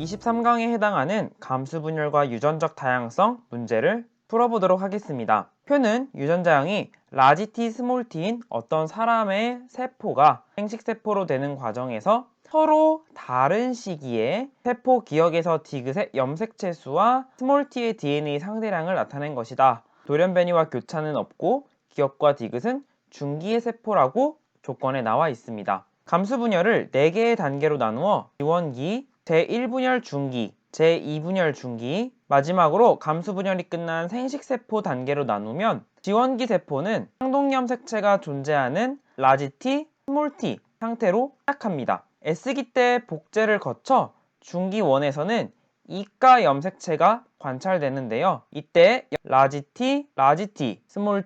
23강에 해당하는 감수 분열과 유전적 다양성 문제를 풀어보도록 하겠습니다. 표는 유전자형이 라지 T, 스몰 t인 어떤 사람의 세포가 생식세포로 되는 과정에서 서로 다른 시기에 세포 기억에서 디귿의 염색체 수와 스몰 t의 DNA 상대량을 나타낸 것이다. 돌연변이와 교차는 없고 기억과 디귿은 중기의 세포라고 조건에 나와 있습니다. 감수 분열을 4개의 단계로 나누어 지원기, 제1분열 중기, 제2분열 중기, 마지막으로 감수 분열이 끝난 생식세포 단계로 나누면 지원기 세포는 상동염색체가 존재하는 라지 T, 스몰 t 상태로 시작합니다. S기 때 복제를 거쳐 중기 1에서는 이가 염색체가 관찰되는데요. 이때 라지 T, 스몰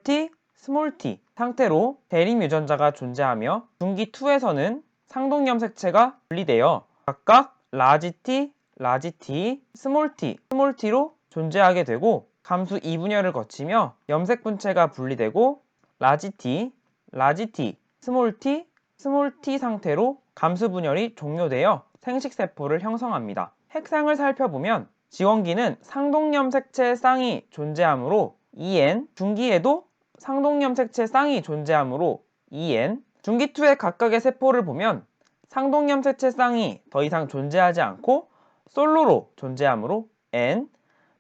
t 상태로 대립 유전자가 존재하며 중기 2에서는 상동염색체가 분리되어 각각 라지 T, 스몰 t로 존재하게 되고 감수 2분열을 거치며 염색 분체가 분리되고 라지 T, 스몰 t 상태로 감수 분열이 종료되어 생식세포를 형성합니다. 핵상을 살펴보면 지원기는 상동염색체 쌍이 존재하므로 EN, 중기에도 상동염색체 쌍이 존재하므로 EN, 중기 2의 각각의 세포를 보면 상동염색체 쌍이 더 이상 존재하지 않고 솔로로 존재하므로 N,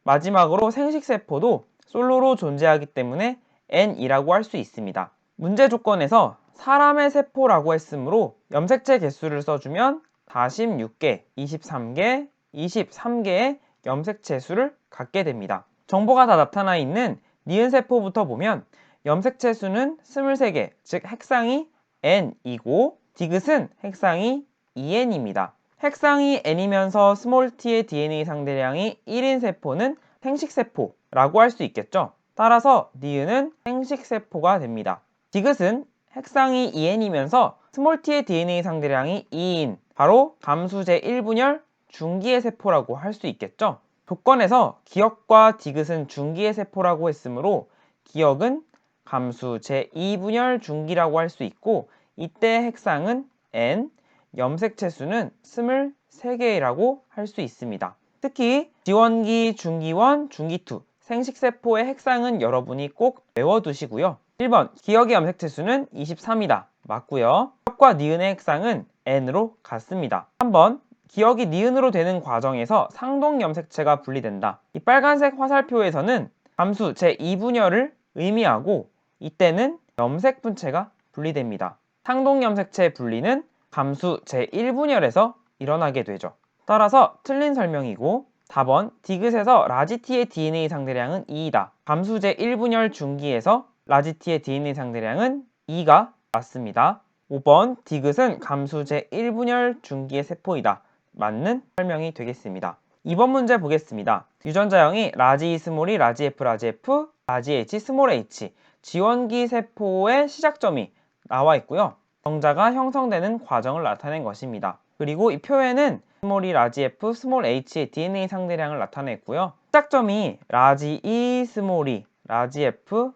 마지막으로 생식세포도 솔로로 존재하기 때문에 N이라고 할 수 있습니다. 문제 조건에서 사람의 세포라고 했으므로 염색체 개수를 써주면 46개, 23개, 23개의 염색체 수를 갖게 됩니다. 정보가 다 나타나 있는 니은 세포부터 보면 염색체 수는 23개, 즉 핵상이 N이고 디귿은 핵상이 EN입니다. 핵상이 N이면서 스몰 t의 DNA 상대량이 1인 세포는 생식세포라고 할 수 있겠죠. 따라서 니은은 생식세포가 됩니다. 디귿은 핵상이 EN이면서 스몰 t의 DNA 상대량이 2인, 바로 감수 제1분열 중기의 세포라고 할 수 있겠죠. 조건에서 기억과 디귿은 중기의 세포라고 했으므로 기억은 감수 제2분열 중기라고 할 수 있고 이때 핵상은 N, 염색체 수는 23개라고 할 수 있습니다. 특히 지원기, 중기 1, 중기 2 생식세포의 핵상은 여러분이 꼭 외워두시고요. 1번 기억의 염색체 수는 23이다. 맞고요. 기억과 니은의 핵상은 N으로 같습니다. 3번 기억이 니은으로 되는 과정에서 상동염색체가 분리된다. 이 빨간색 화살표에서는 감수 제2분열을 의미하고 이때는 염색 분체가 분리됩니다. 상동염색체 분리는 감수 제1분열에서 일어나게 되죠. 따라서 틀린 설명이고 4번 디귿에서 라지 T의 DNA 상대량은 2이다. 감수 제1분열 중기에서 라지 T의 DNA 상대량은 2가 맞습니다. 5번 디귿은 감수 제1분열 중기의 세포이다. 맞는 설명이 되겠습니다. 2번 문제 보겠습니다. 유전자형이 라지 E 스몰이 라지 F, 라지 H, 스몰 h 지원기 세포의 시작점이 나와 있고요. 정자가 형성되는 과정을 나타낸 것입니다. 그리고 이 표에는 스몰이 라지 F, 스몰 h의 DNA 상대량을 나타냈고요. 시작점이 라지 E, 스몰이 라지 F,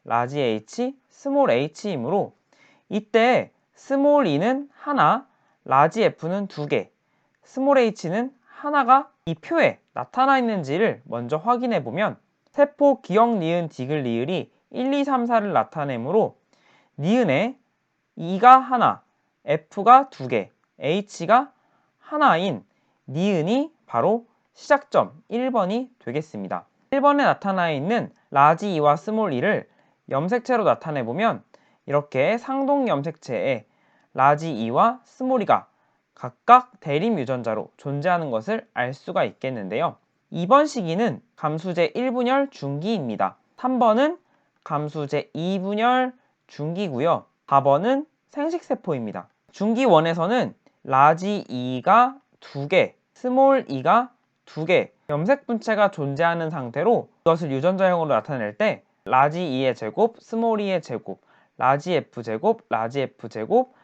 라지 H, 스몰 h이므로 이때 스몰 e는 하나, 라지 F는 2개, 스몰 h는 하나가 이 표에 나타나 있는지를 먼저 확인해 보면 세포 기억 니은 디귿 리을이 1, 2, 3, 4를 나타내므로 니은에 E가 하나, F가 2개, H가 하나인 니은이 바로 시작점 1번이 되겠습니다. 1번에 나타나 있는 라지 E와 스몰 e를 염색체로 나타내보면 이렇게 상동 염색체에 라지 E와 스몰 e가 각각 대립 유전자로 존재하는 것을 알 수가 있겠는데요. 2번 시기는 감수제 1분열 중기입니다. 3번은 감수제 2분열 중기고요. 4번은 생식세포입니다. 중기 1에서는 라지 E가 2개, 스몰 e가 2개 염색 분체가 존재하는 상태로 이것을 유전자형으로 나타낼 때 라지 E의 제곱, 스몰 e의 제곱, 라지 F 제곱, 라지 F 제곱,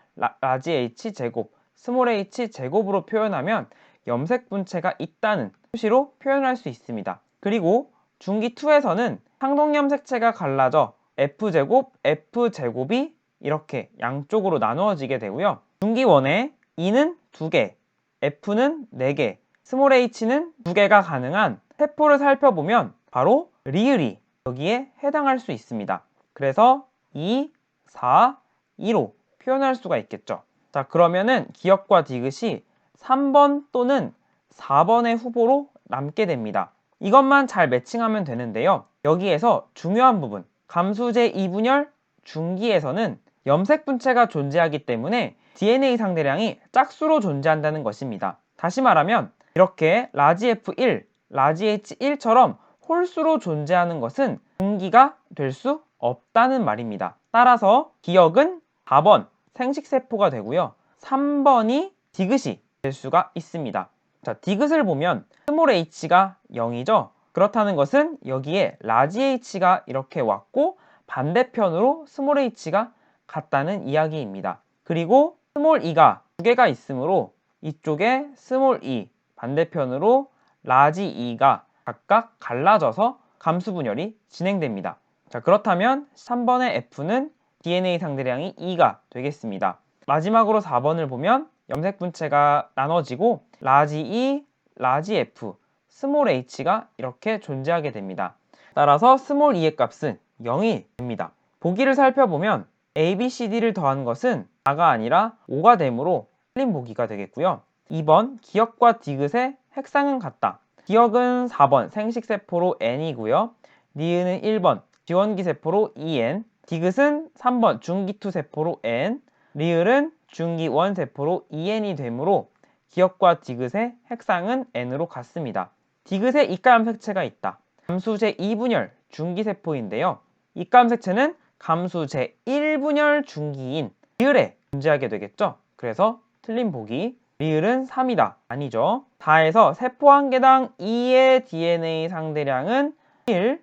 라지 H 제곱, 스몰 h 제곱으로 표현하면 염색 분체가 있다는 표시로 표현할 수 있습니다. 그리고 중기 2에서는 상동염색체가 갈라져 F제곱, F제곱이 이렇게 양쪽으로 나누어지게 되고요. 중기 1에 E는 2개, F는 4개, 스몰 h는 2개가 가능한 세포를 살펴보면 바로 리을이 여기에 해당할 수 있습니다. 그래서 2, 4, 2로 표현할 수가 있겠죠. 자, 그러면은 기억과 디귿이 3번 또는 4번의 후보로 남게 됩니다. 이것만 잘 매칭하면 되는데요. 여기에서 중요한 부분, 감수제 2분열 중기에서는 염색 분체가 존재하기 때문에 DNA 상대량이 짝수로 존재한다는 것입니다. 다시 말하면 이렇게 라지 F1, 라지 H1처럼 홀수로 존재하는 것은 중기가 될 수 없다는 말입니다. 따라서 기억은 4번 생식세포가 되고요. 3번이 디귿이 될 수가 있습니다. 자, 디귿을 보면 스몰 h가 0이죠. 그렇다는 것은 여기에 라지 h가 이렇게 왔고 반대편으로 스몰 h가 같다는 이야기입니다. 그리고 스몰 e가 2개가 있으므로 이쪽에 스몰 e, 반대편으로 라지 e가 각각 갈라져서 감수분열이 진행됩니다. 자, 그렇다면 3번의 F는 DNA 상대량이 2가 되겠습니다. 마지막으로 4번을 보면 염색 분체가 나눠지고 라지 E, 라지 F, 스몰 h가 이렇게 존재하게 됩니다. 따라서 스몰 e의 값은 0이 됩니다. 보기를 살펴보면 A, B, C, D를 더한 것은 4가 아니라 5가 되므로 틀린 보기가 되겠고요. 2번 기억과 디귿의 핵상은 같다. 기억은 4번 생식세포로 N이고요. 니은은 1번 지원기세포로 EN, 디귿은 3번 중기투세포로 N, 리을은 중기1세포로 EN이 되므로 기억과 디귿의 핵상은 N으로 같습니다. 디귿에 이가염색체가 있다. 감수제 2분열 중기세포인데요. 이가염색체는 감수제 1분열 중기인 리을에 존재하게 되겠죠. 그래서 틀린 보기. 리을은 3이다. 아니죠. 4에서 세포 한 개당 2의 DNA 상대량은 1,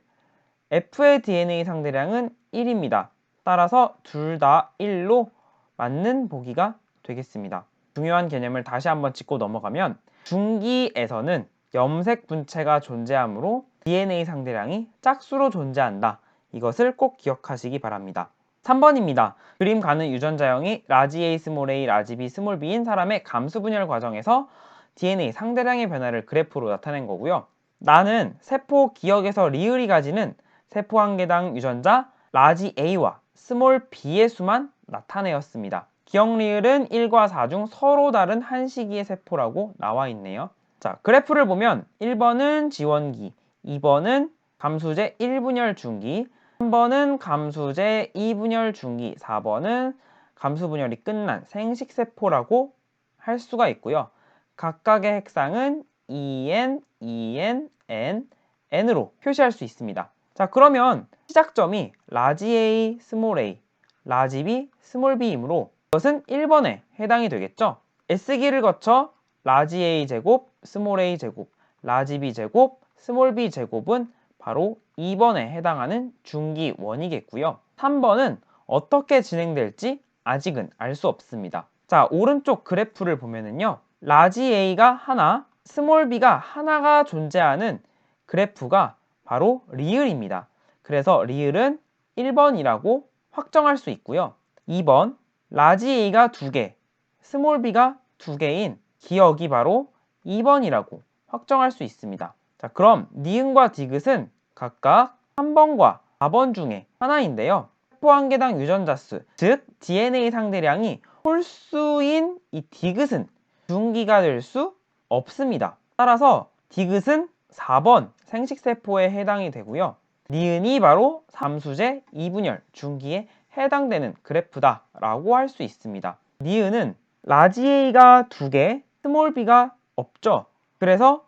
F의 DNA 상대량은 1입니다. 따라서 둘 다 1로 맞는 보기가 되겠습니다. 중요한 개념을 다시 한번 짚고 넘어가면 중기에서는 염색 분체가 존재하므로 DNA 상대량이 짝수로 존재한다. 이것을 꼭 기억하시기 바랍니다. 3번입니다. 그림 가는 유전자형이 라지 A, 스몰 a, 라지 B, 스몰 b인 사람의 감수 분열 과정에서 DNA 상대량의 변화를 그래프로 나타낸 거고요. 나는 세포 기억에서 리을이 가지는 세포 한 개당 유전자 라지 A와 스몰 b의 수만 나타내었습니다. 기억 리을은 1과 4 중 서로 다른 한 시기의 세포라고 나와 있네요. 자, 그래프를 보면 1번은 지원기, 2번은 감수제 1분열 중기, 3번은 감수제 2분열 중기, 4번은 감수분열이 끝난 생식세포라고 할 수가 있고요. 각각의 핵상은 EN, EN, N, N으로 표시할 수 있습니다. 자, 그러면 시작점이 라지 A, 스몰 a, 라지 B, 스몰 b이므로 이것은 1번에 해당이 되겠죠. S기를 거쳐 라지 A 제곱, 스몰 a 제곱, 라지 B 제곱, 스몰 b 제곱은 바로 2번에 해당하는 중기 원이겠고요. 3번은 어떻게 진행될지 아직은 알 수 없습니다. 자, 오른쪽 그래프를 보면은요. 라지 A가 하나, 스몰 b가 하나가 존재하는 그래프가 바로 리을입니다. 그래서 리을은 1번이라고 확정할 수 있고요. 2번, 라지 A가 2개, 스몰 b가 2개인 기억이 바로 2번이라고 확정할 수 있습니다. 자, 그럼 니은과 디귿은 각각 3번과 4번 중에 하나인데요. 세포 한 개당 유전자 수, 즉 DNA 상대량이 홀수인 이 디귿은 중기가 될 수 없습니다. 따라서 디귿은 4번 생식세포에 해당이 되고요. 니은이 바로 감수제 2분열 중기에 해당되는 그래프다 라고 할 수 있습니다. 니은은 라지 A가 2개, 스몰 b가 없죠. 그래서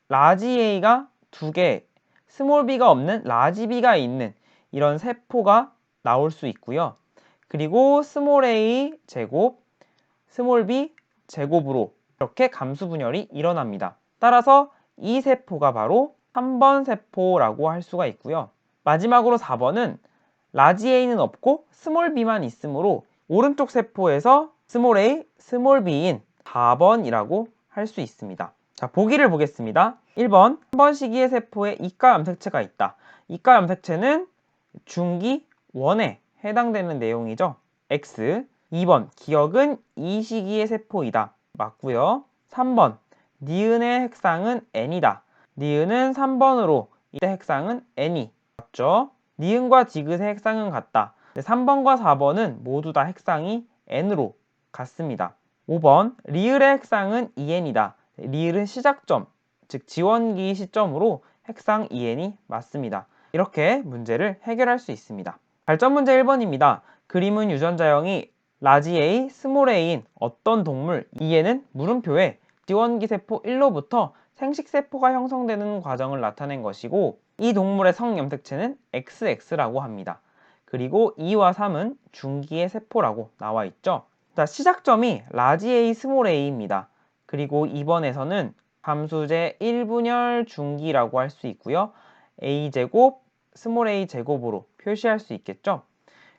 라지 A가 2개, 스몰 b가 없는 라지 B가 있는 이런 세포가 나올 수 있고요. 그리고 스몰 a 제곱, 스몰 b 제곱으로 이렇게 감수분열이 일어납니다. 따라서 이 세포가 바로 3번 세포라고 할 수가 있고요. 마지막으로 4번은 라지 A는 없고 스몰 b만 있으므로 오른쪽 세포에서 스몰 a, 스몰 b인 4번이라고 할 수 있습니다. 자, 보기를 보겠습니다. 1번, 한 번 시기의 세포에 이가 염색체가 있다. 이가 염색체는 중기 1에 해당되는 내용이죠. X. 2번, 기억은 이 시기의 세포이다. 맞고요. 3번 니은의 핵상은 n이다. 니은은 3번으로 이때 핵상은 n이 맞죠? 니은과 디귿의 핵상은 같다. 3번과 4번은 모두 다 핵상이 n으로 같습니다. 5번 리을의 핵상은 2n이다. 리을은 시작점, 즉 지원기 시점으로 핵상 2n이 맞습니다. 이렇게 문제를 해결할 수 있습니다. 발전 문제 1번입니다. 그림은 유전자형이 라지 A, 스몰 a인 어떤 동물 2에는 물음표에 지원기 세포 1로부터 생식세포가 형성되는 과정을 나타낸 것이고 이 동물의 성염색체는 XX라고 합니다. 그리고 2와 3은 중기의 세포라고 나와 있죠. 자, 시작점이 라지 A, 스몰 a입니다. 그리고 2번에서는 감수제 1분열 중기라고 할 수 있고요. a제곱, 스몰 a제곱으로 표시할 수 있겠죠.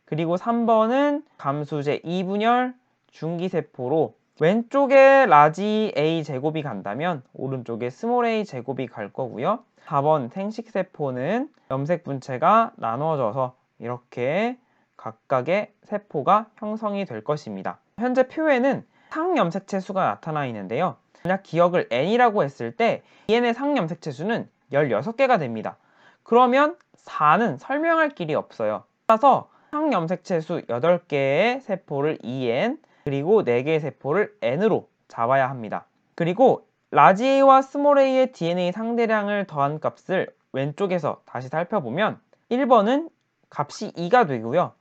그리고 3번은 감수제 2분열 중기세포로 왼쪽에 라지 A 제곱이 간다면 오른쪽에 스몰 a 제곱이 갈 거고요. 4번 생식세포는 염색분체가 나눠져서 이렇게 각각의 세포가 형성이 될 것입니다. 현재 표에는 상염색체 수가 나타나 있는데요. 만약 기억을 n이라고 했을 때 n의 상염색체 수는 16개가 됩니다. 그러면 4는 설명할 길이 없어요. 따라서 상염색체 수 8개의 세포를 2n 그리고 4개의 세포를 n으로 잡아야 합니다. 그리고 라지 A와 스몰 a의 DNA 상대량을 더한 값을 왼쪽에서 다시 살펴보면 1번은 값이 2가 되고요.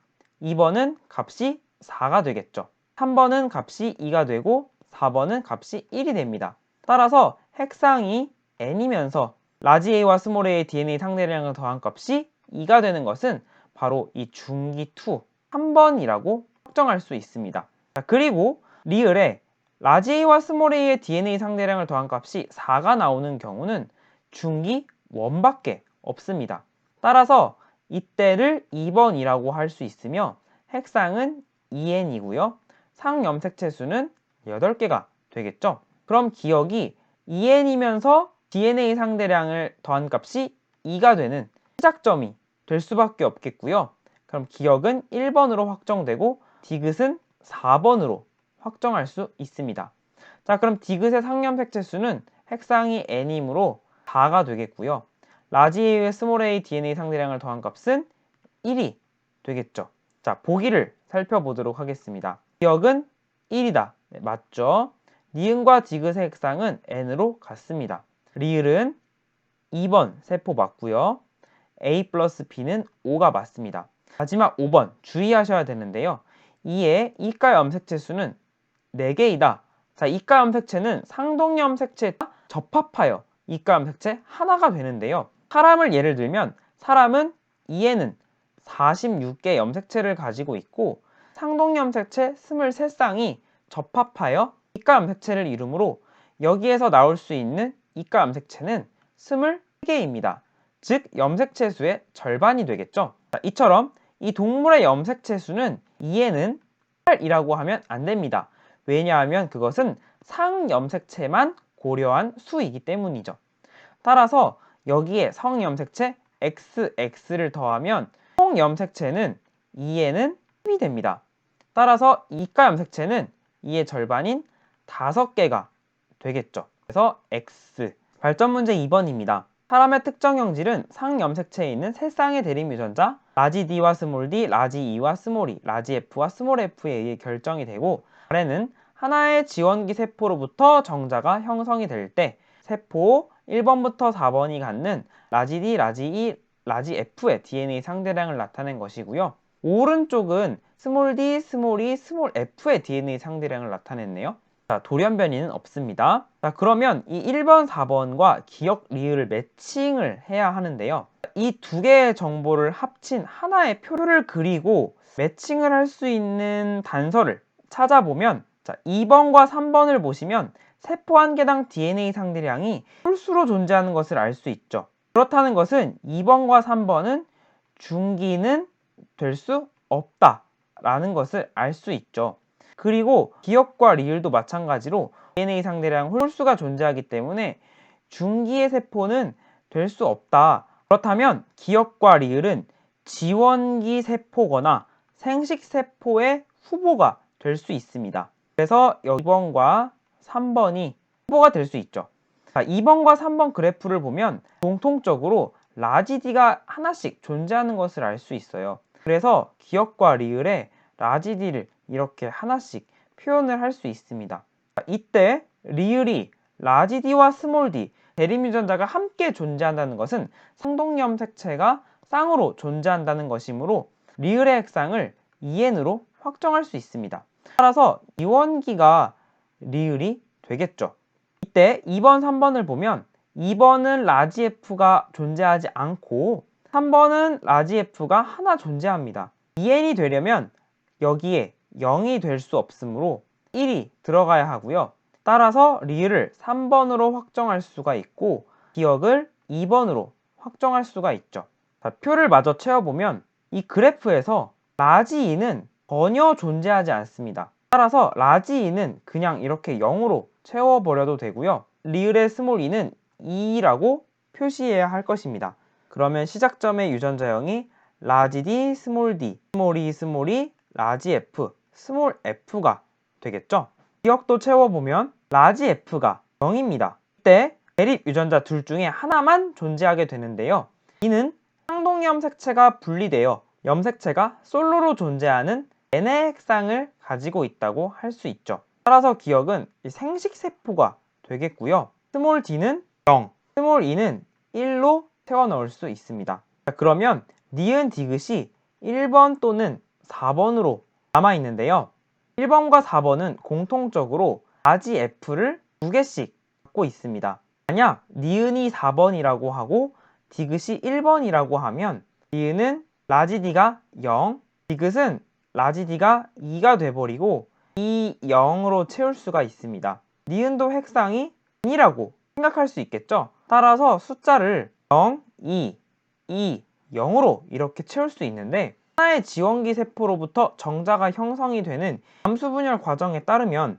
2번은 값이 4가 되겠죠. 3번은 값이 2가 되고 4번은 값이 1이 됩니다. 따라서 핵상이 n이면서 라지 A와 스몰 a의 DNA 상대량을 더한 값이 2가 되는 것은 바로 이 중기 2, 3번이라고 확정할 수 있습니다. 자, 그리고 리을에 라지 A와 스몰 a의 DNA 상대량을 더한 값이 4가 나오는 경우는 중기 1밖에 없습니다. 따라서 이때를 2번이라고 할 수 있으며 핵상은 2n이고요. 상염색체 수는 8개가 되겠죠. 그럼 기억이 2n이면서 DNA 상대량을 더한 값이 2가 되는 시작점이 될 수밖에 없겠고요. 그럼 기억은 1번으로 확정되고 디귿은 4번으로 확정할 수 있습니다. 자, 그럼 디귿의 상염색체 수는 핵상이 n이므로 4가 되겠고요. 라지 A의 스몰 a DNA 상대량을 더한 값은 1이 되겠죠. 자, 보기를 살펴보도록 하겠습니다. 기억은 1이다. 네, 맞죠? 니은과 디귿의 핵상은 n으로 같습니다. 리을은 2번 세포 맞고요. A 플러스 B는 5가 맞습니다. 마지막 5번 주의하셔야 되는데요. 이에 이가 염색체 수는 4개이다. 자, 이가 염색체는 상동 염색체에 접합하여 이가 염색체 하나가 되는데요. 사람을 예를 들면 사람은 2에는 46개 염색체를 가지고 있고 상동 염색체 23쌍이 접합하여 이가 염색체를 이루므로 여기에서 나올 수 있는 이가 염색체는 23개입니다. 즉 염색체 수의 절반이 되겠죠. 자, 이처럼 이 동물의 염색체 수는 2에는 8이라고 하면 안 됩니다. 왜냐하면 그것은 상염색체만 고려한 수이기 때문이죠. 따라서 여기에 성염색체 XX를 더하면 총 염색체는 2에는 10이 됩니다. 따라서 이가 염색체는 2의 절반인 5개가 되겠죠. 그래서 X. 발전 문제 2번입니다. 사람의 특정 형질은 상염색체에 있는 세 쌍의 대립 유전자 라지 D와 스몰 D, 라지 E와 스몰 E, 라지 F와 스몰 F에 의해 결정이 되고 아래는 하나의 지원기 세포로부터 정자가 형성이 될 때 세포 1번부터 4번이 갖는 라지 D, 라지 E, 라지 F의 DNA 상대량을 나타낸 것이고요. 오른쪽은 스몰 d, 스몰 e, 스몰 f의 DNA 상대량을 나타냈네요. 자, 돌연변이는 없습니다. 자, 그러면 이 1번, 4번과 기억 리을을 매칭을 해야 하는데요. 이 두 개의 정보를 합친 하나의 표를 그리고 매칭을 할 수 있는 단서를 찾아보면 자, 2번과 3번을 보시면 세포 한 개당 DNA 상대량이 홀수로 존재하는 것을 알 수 있죠. 그렇다는 것은 2번과 3번은 중기는 될 수 없다 라는 것을 알 수 있죠. 그리고 기억과 리을도 마찬가지로 DNA 상대량 홀수가 존재하기 때문에 중기의 세포는 될 수 없다. 그렇다면 기억과 리을은 지원기 세포거나 생식세포의 후보가 될 수 있습니다. 그래서 2번과 3번이 세포가 될 수 있죠. 자, 2번과 3번 그래프를 보면 공통적으로 라지 D가 하나씩 존재하는 것을 알 수 있어요. 그래서 기역과 리을에 라지 D를 이렇게 하나씩 표현을 할 수 있습니다. 자, 이때 리을이 라지 D와 스몰 d 대립유전자가 함께 존재한다는 것은 상동염 색채가 쌍으로 존재한다는 것이므로 리을의 핵상을 2n으로 확정할 수 있습니다. 따라서 이원기가 리을이 되겠죠. 이때 2번, 3번을 보면 2번은 라지 F가 존재하지 않고 3번은 라지 F가 하나 존재합니다. 2n이 되려면 여기에 0이 될 수 없으므로 1이 들어가야 하고요. 따라서 리을을 3번으로 확정할 수가 있고 기역을 2번으로 확정할 수가 있죠. 자, 표를 마저 채워보면 이 그래프에서 라지 E는 전혀 존재하지 않습니다. 따라서 라지 E는 그냥 이렇게 0으로 채워버려도 되고요. 리을의 스몰 e는 2라고 표시해야 할 것입니다. 그러면 시작점의 유전자형이 라지 D, 스몰 d, 스몰 e, 스몰 e, 라지 F, 스몰 f가 되겠죠? 기억도 채워보면 라지 F가 0입니다. 이때 대립 유전자 둘 중에 하나만 존재하게 되는데요. 이는 상동염 색채가 분리되어 염색체가 솔로로 존재하는 N의 핵상을 가지고 있다고 할 수 있죠. 따라서 기억은 생식세포가 되겠고요. 스몰 d는 0, 스몰 e는 1로 채워 넣을 수 있습니다. 자, 그러면 니은 디귿이 1번 또는 4번으로 남아있는데요. 1번과 4번은 공통적으로 라지 F를 2개씩 갖고 있습니다. 만약 니은이 4번이라고 하고 디귿이 1번이라고 하면 니은은 라지 D가 0, 디귿은 라지 D가 2가 돼버리고 이 0으로 채울 수가 있습니다. 니은도 핵상이 N이라고 생각할 수 있겠죠? 따라서 숫자를 0, 2, 2, 0으로 이렇게 채울 수 있는데 하나의 지원기 세포로부터 정자가 형성이 되는 감수분열 과정에 따르면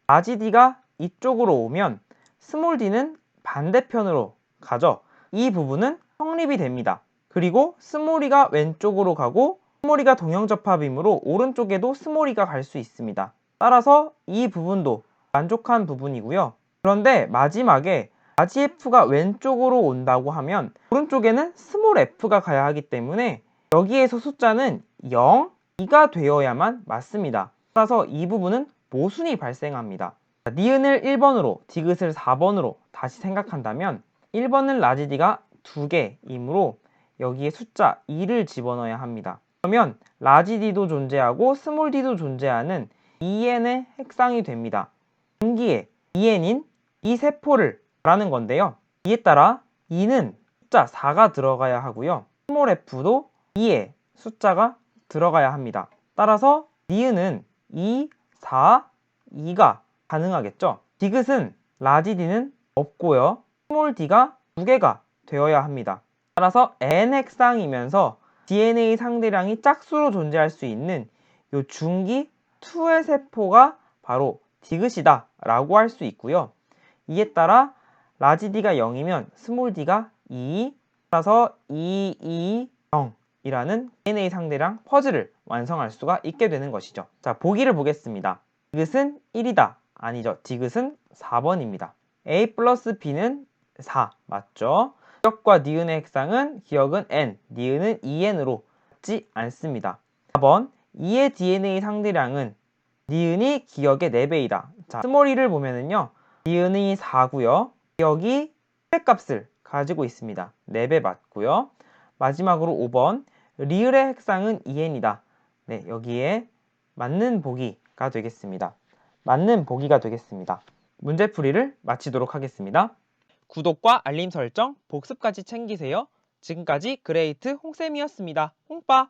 라지 D가 이쪽으로 오면 스몰 d는 반대편으로 가죠. 이 부분은 성립이 됩니다. 그리고 스몰 e가 왼쪽으로 가고 스몰 e가 동형접합이므로 오른쪽에도 스몰 e가 갈 수 있습니다. 따라서 이 부분도 만족한 부분이고요. 그런데 마지막에 라지 F가 왼쪽으로 온다고 하면 오른쪽에는 스몰 f가 가야 하기 때문에 여기에서 숫자는 0, 2가 되어야만 맞습니다. 따라서 이 부분은 모순이 발생합니다. 니은을 1번으로, 디귿을 4번으로 다시 생각한다면 1번은 라지 D가 2개이므로 여기에 숫자 2를 집어넣어야 합니다. 그러면 라지 D도 존재하고 스몰 d도 존재하는 2n의 핵상이 됩니다. 분기에 2n인 이 세포를 말하는 건데요. 이에 따라 2는 숫자 4가 들어가야 하고요. 스몰 f도 2에 숫자가 들어가야 합니다. 따라서 니은은 2, 4, 2가 가능하겠죠. 디귿은 라지 D는 없고요. 스몰 d가 2개가 되어야 합니다. 따라서 n 핵상이면서 DNA 상대량이 짝수로 존재할 수 있는 이 중기 2의 세포가 바로 디귿이다 라고 할 수 있고요. 이에 따라 라지 D가 0이면 스몰 d가 2, 따라서 2, 2, 0 이라는 DNA 상대량 퍼즐을 완성할 수가 있게 되는 것이죠. 자, 보기를 보겠습니다. 디귿은 1이다. 아니죠. 디귿은 4번입니다. A 플러스 B는 4 맞죠? 기역과 니은의 핵상은 기역은 N, 니은은 2N으로 같지 않습니다. 4번 2의 DNA 상대량은 니은이 기역의 4배이다. 자, 스몰 e를 보면은요. 니은이 4고요. 기역이 100 값을 가지고 있습니다. 4배 맞고요. 마지막으로 5번 리을의 핵상은 2n이다. 네, 여기에 맞는 보기가 되겠습니다. 맞는 보기가 되겠습니다. 문제풀이를 마치도록 하겠습니다. 구독과 알림 설정, 복습까지 챙기세요. 지금까지 그레이트 홍쌤이었습니다. 홍빠!